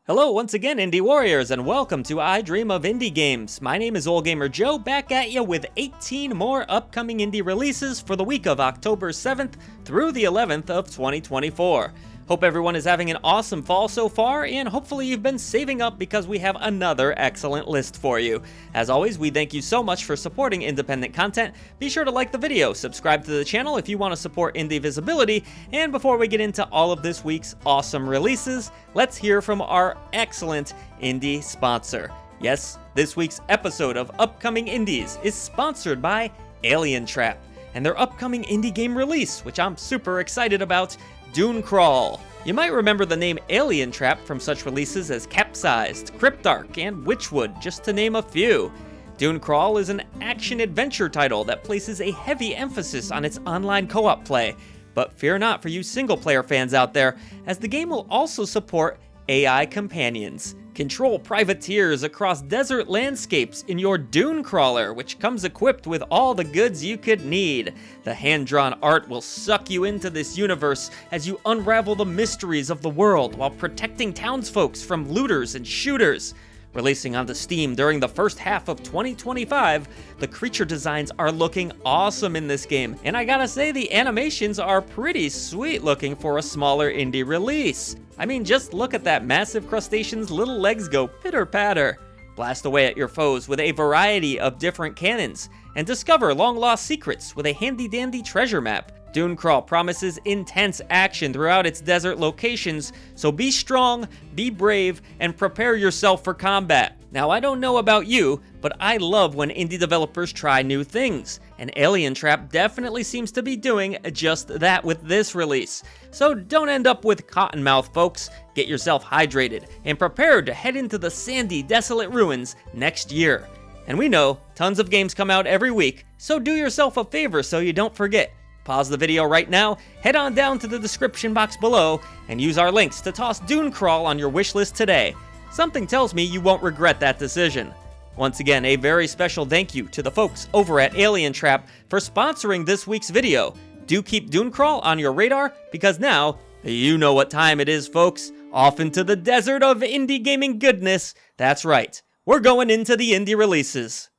Hello once again, Indie Warriors, and welcome to I Dream of Indie Games. My name is Old Gamer Joe, back at you with 18 more upcoming indie releases for the week of October 7th through the 11th of 2024. Hope everyone is having an awesome fall so far, and hopefully you've been saving up because we have another excellent list for you. As always, we thank you so much for supporting independent content. Be sure to like the video, subscribe to the channel if you want to support indie visibility, and before we get into all of this week's awesome releases, let's hear from our excellent indie sponsor. Yes, this week's episode of Upcoming Indies is sponsored by Alien Trap, and their upcoming indie game release, which I'm super excited about, DuneCrawl. You might remember the name Alien Trap from such releases as Capsized, Cryptarch, and Witchwood, just to name a few. DuneCrawl is an action-adventure title that places a heavy emphasis on its online co-op play. But fear not for you single-player fans out there, as the game will also support AI companions. Control privateers across desert landscapes in your Dune Crawler, which comes equipped with all the goods you could need. The hand-drawn art will suck you into this universe as you unravel the mysteries of the world while protecting townsfolk from looters and shooters. Releasing onto Steam during the first half of 2025, the creature designs are looking awesome in this game, and I gotta say the animations are pretty sweet looking for a smaller indie release. I mean, just look at that massive crustacean's little legs go pitter-patter. Blast away at your foes with a variety of different cannons, and discover long-lost secrets with a handy-dandy treasure map. DuneCrawl promises intense action throughout its desert locations, so be strong, be brave, and prepare yourself for combat. Now, I don't know about you, but I love when indie developers try new things, and Alien Trap definitely seems to be doing just that with this release. So don't end up with cottonmouth, folks. Get yourself hydrated and prepared to head into the sandy, desolate ruins next year. And we know tons of games come out every week, so do yourself a favor so you don't forget. Pause the video right now, head on down to the description box below, and use our links to toss DuneCrawl on your wishlist today. Something tells me you won't regret that decision. Once again, a very special thank you to the folks over at Alien Trap for sponsoring this week's video. Do keep DuneCrawl on your radar, because now, you know what time it is, folks. Off into the desert of indie gaming goodness. That's right, we're going into the indie releases.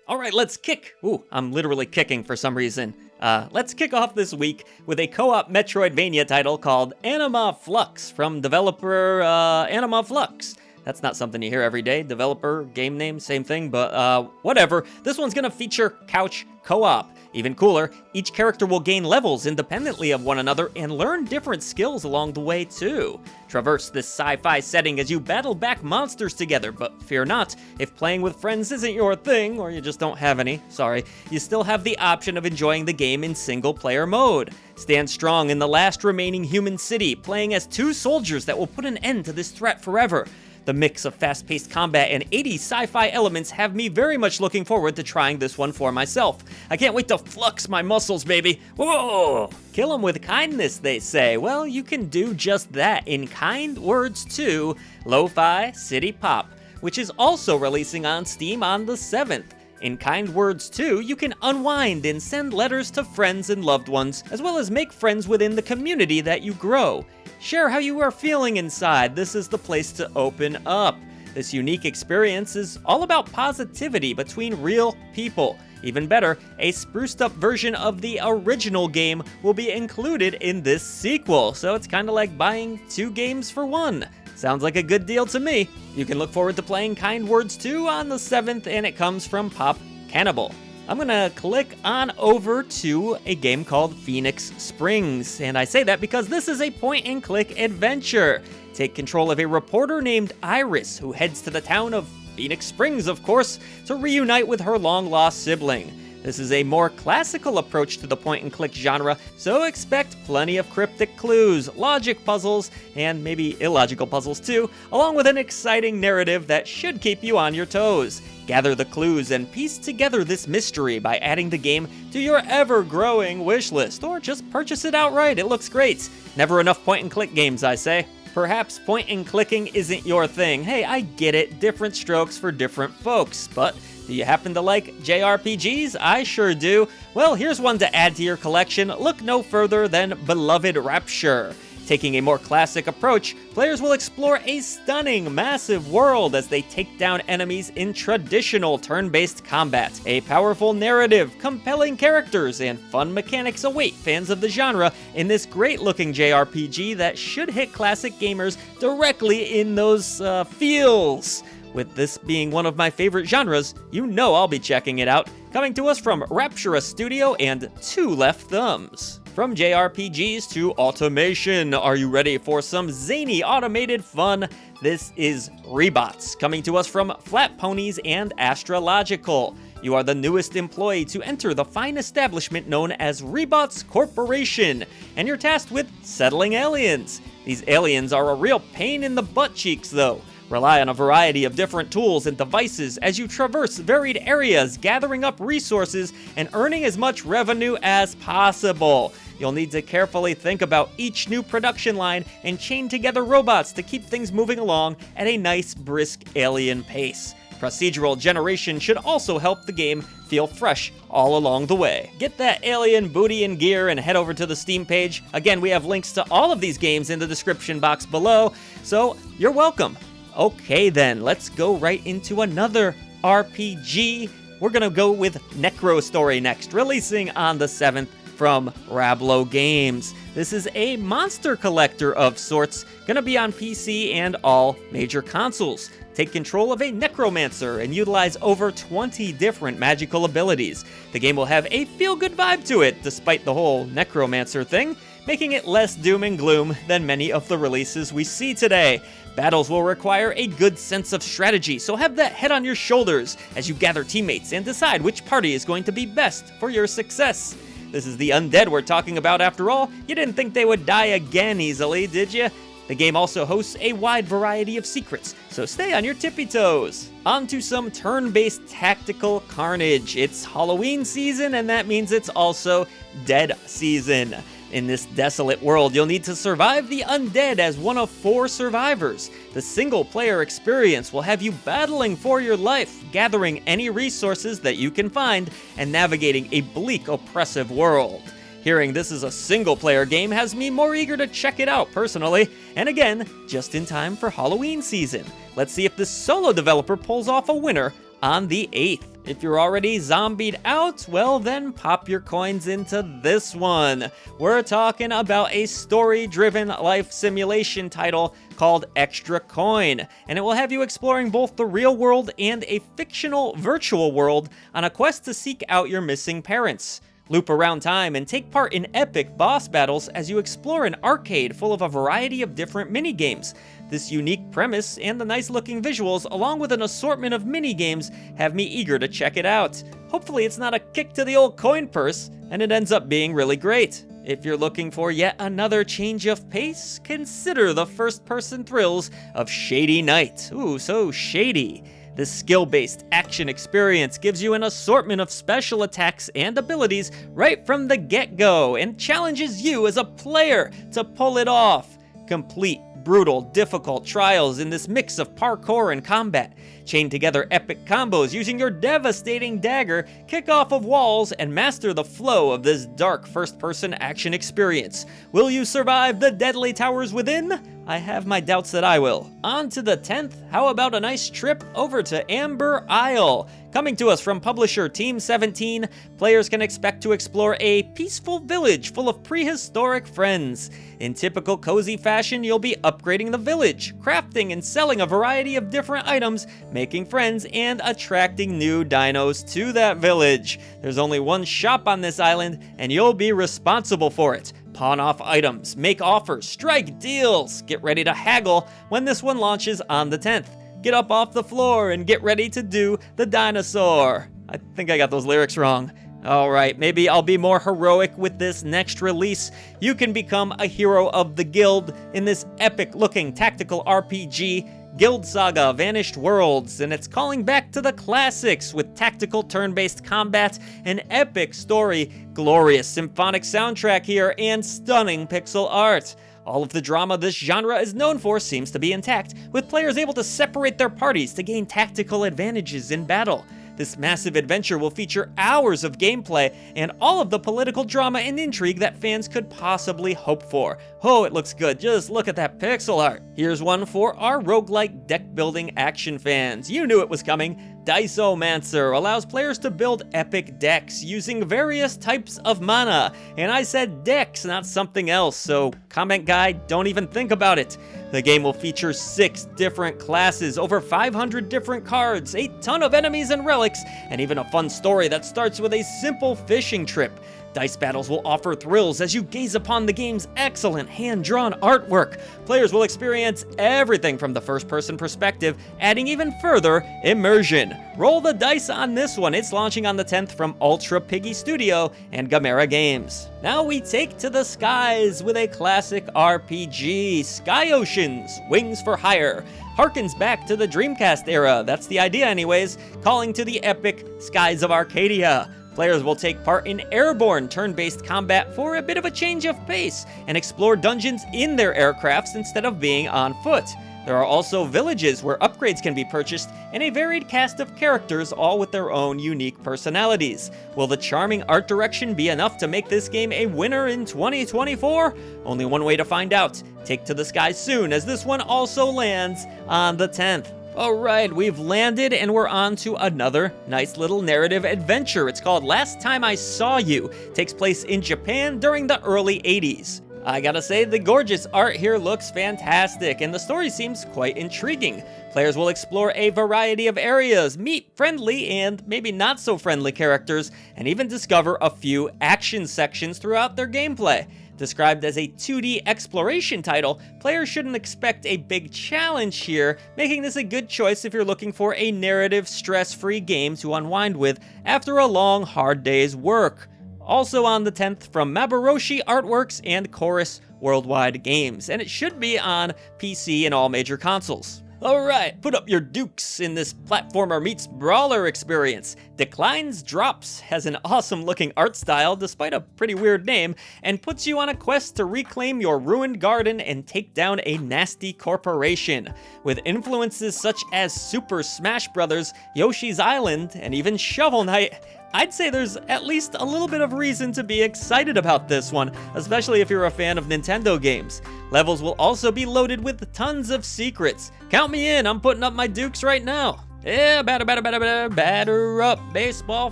Alright, let's kick. Ooh, I'm literally kicking for some reason. Let's kick off this week with a co-op Metroidvania title called Anima Flux from developer Anima Flux. That's not something you hear every day. Developer, game name, same thing, but whatever. This one's gonna feature couch co-op. Even cooler, each character will gain levels independently of one another and learn different skills along the way too. Traverse this sci-fi setting as you battle back monsters together, but fear not, if playing with friends isn't your thing, or you just don't have any, sorry, you still have the option of enjoying the game in single-player mode. Stand strong in the last remaining human city, playing as two soldiers that will put an end to this threat forever. The mix of fast-paced combat and 80s sci-fi elements have me very much looking forward to trying this one for myself. I can't wait to flux my muscles, baby. Whoa! Kill 'em with kindness, they say. Well, you can do just that in kind words to Lo-Fi City Pop, which is also releasing on Steam on the 7th. In kind words too, you can unwind and send letters to friends and loved ones, as well as make friends within the community that you grow. Share how you are feeling inside. This is the place to open up. This unique experience is all about positivity between real people. Even better, a spruced up version of the original game will be included in this sequel, so it's kinda like buying two games for one. Sounds like a good deal to me. You can look forward to playing Kind Words 2 on the 7th, and it comes from Pop Cannibal. I'm gonna click on over to a game called Phoenix Springs, and I say that because this is a point-and-click adventure. Take control of a reporter named Iris, who heads to the town of Phoenix Springs, of course, to reunite with her long-lost sibling. This is a more classical approach to the point-and-click genre, so expect plenty of cryptic clues, logic puzzles, and maybe illogical puzzles too, along with an exciting narrative that should keep you on your toes. Gather the clues and piece together this mystery by adding the game to your ever-growing wish list, or just purchase it outright. It looks great. Never enough point-and-click games, I say. Perhaps point-and-clicking isn't your thing. Hey, I get it, different strokes for different folks, but do you happen to like JRPGs? I sure do. Well, here's one to add to your collection. Look no further than beloved Rapture. Taking a more classic approach, players will explore a stunning, massive world as they take down enemies in traditional turn-based combat. A powerful narrative, compelling characters, and fun mechanics await fans of the genre in this great-looking JRPG that should hit classic gamers directly in those feels. With this being one of my favorite genres, you know I'll be checking it out. Coming to us from Rapture Studio and 2 Left Thumbs. From JRPGs to automation, are you ready for some zany automated fun? This is Rebots, coming to us from Flat Ponies and Astrological. You are the newest employee to enter the fine establishment known as Rebots Corporation, and you're tasked with settling aliens. These aliens are a real pain in the butt cheeks though. Rely on a variety of different tools and devices as you traverse varied areas, gathering up resources and earning as much revenue as possible. You'll need to carefully think about each new production line and chain together robots to keep things moving along at a nice, brisk alien pace. Procedural generation should also help the game feel fresh all along the way. Get that alien booty and gear and head over to the Steam page. Again, we have links to all of these games in the description box below, so you're welcome. Okay then, let's go right into another RPG. We're gonna go with Necro Story next, releasing on the 7th from Rablo Games. This is a monster collector of sorts, gonna be on PC and all major consoles. Take control of a necromancer and utilize over 20 different magical abilities. The game will have a feel-good vibe to it, despite the whole necromancer thing, making it less doom and gloom than many of the releases we see today. Battles will require a good sense of strategy, so have that head on your shoulders as you gather teammates and decide which party is going to be best for your success. This is the undead we're talking about after all. You didn't think they would die again easily, did you? The game also hosts a wide variety of secrets, so stay on your tippy toes. On to some turn-based tactical carnage. It's Halloween season, and that means it's also dead season. In this desolate world, you'll need to survive the undead as one of 4 survivors. The single-player experience will have you battling for your life, gathering any resources that you can find, and navigating a bleak, oppressive world. Hearing this is a single-player game has me more eager to check it out personally, and again, just in time for Halloween season. Let's see if this solo developer pulls off a winner on the 8th. If you're already zombied out, well then pop your coins into this one. We're talking about a story-driven life simulation title called Extra Coin, and it will have you exploring both the real world and a fictional virtual world on a quest to seek out your missing parents. Loop around time and take part in epic boss battles as you explore an arcade full of a variety of different minigames. This unique premise and the nice looking visuals, along with an assortment of minigames, have me eager to check it out. Hopefully it's not a kick to the old coin purse, and it ends up being really great. If you're looking for yet another change of pace, consider the first-person thrills of Shady Knight. Ooh, so shady. This skill-based action experience gives you an assortment of special attacks and abilities right from the get-go and challenges you as a player to pull it off. Complete brutal, difficult trials in this mix of parkour and combat. Chain together epic combos using your devastating dagger, kick off of walls, and master the flow of this dark first-person action experience. Will you survive the deadly towers within? I have my doubts that I will. On to the 10th, how about a nice trip over to Amber Isle? Coming to us from publisher Team 17, players can expect to explore a peaceful village full of prehistoric friends. In typical cozy fashion, you'll be upgrading the village, crafting and selling a variety of different items, making friends, and attracting new dinos to that village. There's only one shop on this island, and you'll be responsible for it. Pawn off items, make offers, strike deals, get ready to haggle when this one launches on the 10th. Get up off the floor and get ready to do the dinosaur. I think I got those lyrics wrong. Alright, maybe I'll be more heroic with this next release. You can become a hero of the guild in this epic-looking tactical RPG, Guild Saga Vanished Worlds, and it's calling back to the classics with tactical turn-based combat, an epic story, glorious symphonic soundtrack here, and stunning pixel art. All of the drama this genre is known for seems to be intact, with players able to separate their parties to gain tactical advantages in battle. This massive adventure will feature hours of gameplay and all of the political drama and intrigue that fans could possibly hope for. Oh, it looks good. Just look at that pixel art. Here's one for our roguelike deck-building action fans. You knew it was coming. DICEOMANCER allows players to build epic decks using various types of mana. And I said decks, not something else, so comment guy, don't even think about it. The game will feature 6 different classes, over 500 different cards, a ton of enemies and relics, and even a fun story that starts with a simple fishing trip. Dice battles will offer thrills as you gaze upon the game's excellent hand-drawn artwork. Players will experience everything from the first-person perspective, adding even further immersion. Roll the dice on this one. It's launching on the 10th from Ultra Piggy Studio and Gamera Games. Now we take to the skies with a classic RPG, Sky Oceans, Wings for Hire. Harkens back to the Dreamcast era, that's the idea anyways, calling to the epic skies of Arcadia. Players will take part in airborne turn-based combat for a bit of a change of pace and explore dungeons in their aircrafts instead of being on foot. There are also villages where upgrades can be purchased and a varied cast of characters, all with their own unique personalities. Will the charming art direction be enough to make this game a winner in 2024? Only one way to find out. Take to the skies soon, as this one also lands on the 10th. Alright, we've landed and we're on to another nice little narrative adventure. It's called Last Time I Saw You. Takes place in Japan during the early 80s. I gotta say, the gorgeous art here looks fantastic, and the story seems quite intriguing. Players will explore a variety of areas, meet friendly and maybe not so friendly characters, and even discover a few action sections throughout their gameplay. Described as a 2D exploration title, players shouldn't expect a big challenge here, making this a good choice if you're looking for a narrative, stress-free game to unwind with after a long, hard day's work. Also on the 10th from Maboroshi Artworks and Chorus Worldwide Games, and it should be on PC and all major consoles. Alright, put up your dukes in this platformer meets brawler experience. Declines Drops has an awesome looking art style despite a pretty weird name, and puts you on a quest to reclaim your ruined garden and take down a nasty corporation. With influences such as Super Smash Bros., Yoshi's Island, and even Shovel Knight, I'd say there's at least a little bit of reason to be excited about this one, especially if you're a fan of Nintendo games. Levels will also be loaded with tons of secrets. Count me in, I'm putting up my dukes right now. Yeah, batter up, baseball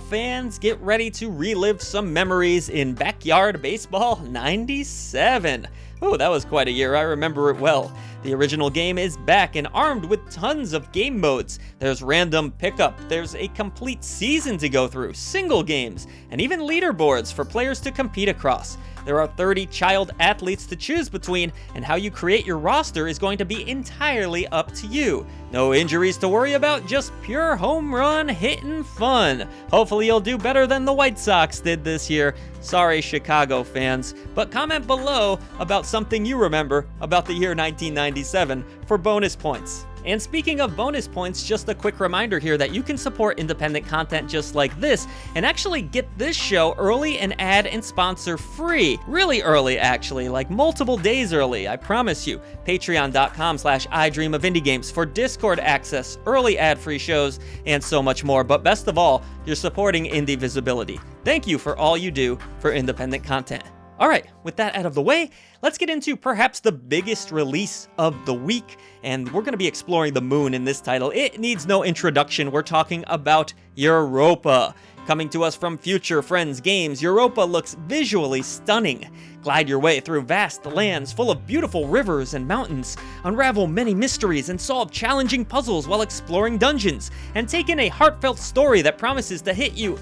fans. Get ready to relive some memories in Backyard Baseball 97. Oh, that was quite a year, I remember it well. The original game is back and armed with tons of game modes. There's random pickup, there's a complete season to go through, single games, and even leaderboards for players to compete across. There are 30 child athletes to choose between, and how you create your roster is going to be entirely up to you. No injuries to worry about, just pure home run hitting fun. Hopefully you'll do better than the White Sox did this year. Sorry, Chicago fans, but comment below about something you remember about the year 1997 for bonus points. And speaking of bonus points, just a quick reminder here that you can support independent content just like this and actually get this show early and ad and sponsor free. Really early, actually, like multiple days early, I promise you. Patreon.com/idreamofindiegames for Discord access, early ad-free shows, and so much more. But best of all, you're supporting indie visibility. Thank you for all you do for independent content. Alright, with that out of the way, let's get into perhaps the biggest release of the week, and we're going to be exploring the moon in this title. It needs no introduction, we're talking about Europa. Coming to us from Future Friends Games, Europa looks visually stunning. Glide your way through vast lands full of beautiful rivers and mountains, unravel many mysteries and solve challenging puzzles while exploring dungeons, and take in a heartfelt story that promises to hit you,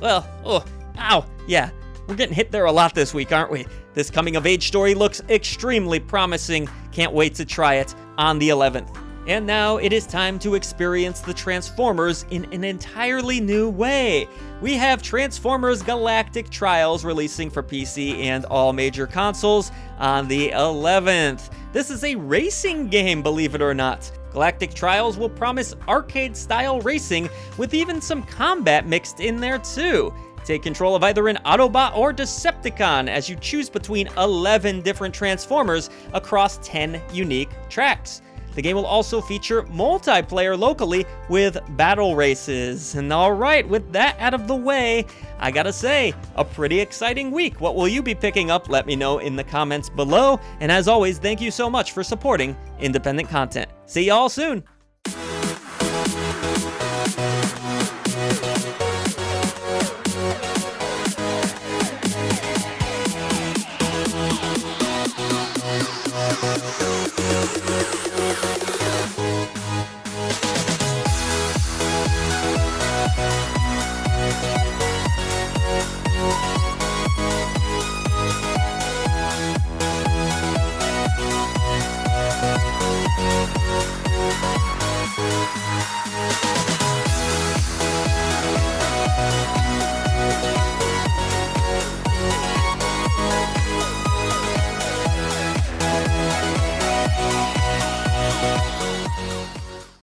yeah. We're getting hit there a lot this week, aren't we? This coming-of-age story looks extremely promising. Can't wait to try it on the 11th. And now it is time to experience the Transformers in an entirely new way. We have Transformers Galactic Trials releasing for PC and all major consoles on the 11th. This is a racing game, believe it or not. Galactic Trials will promise arcade-style racing with even some combat mixed in there too. Take control of either an Autobot or Decepticon as you choose between 11 different Transformers across 10 unique tracks. The game will also feature multiplayer locally with battle races. And alright, with that out of the way, I gotta say, a pretty exciting week. What will you be picking up? Let me know in the comments below. And as always, thank you so much for supporting independent content. See y'all soon!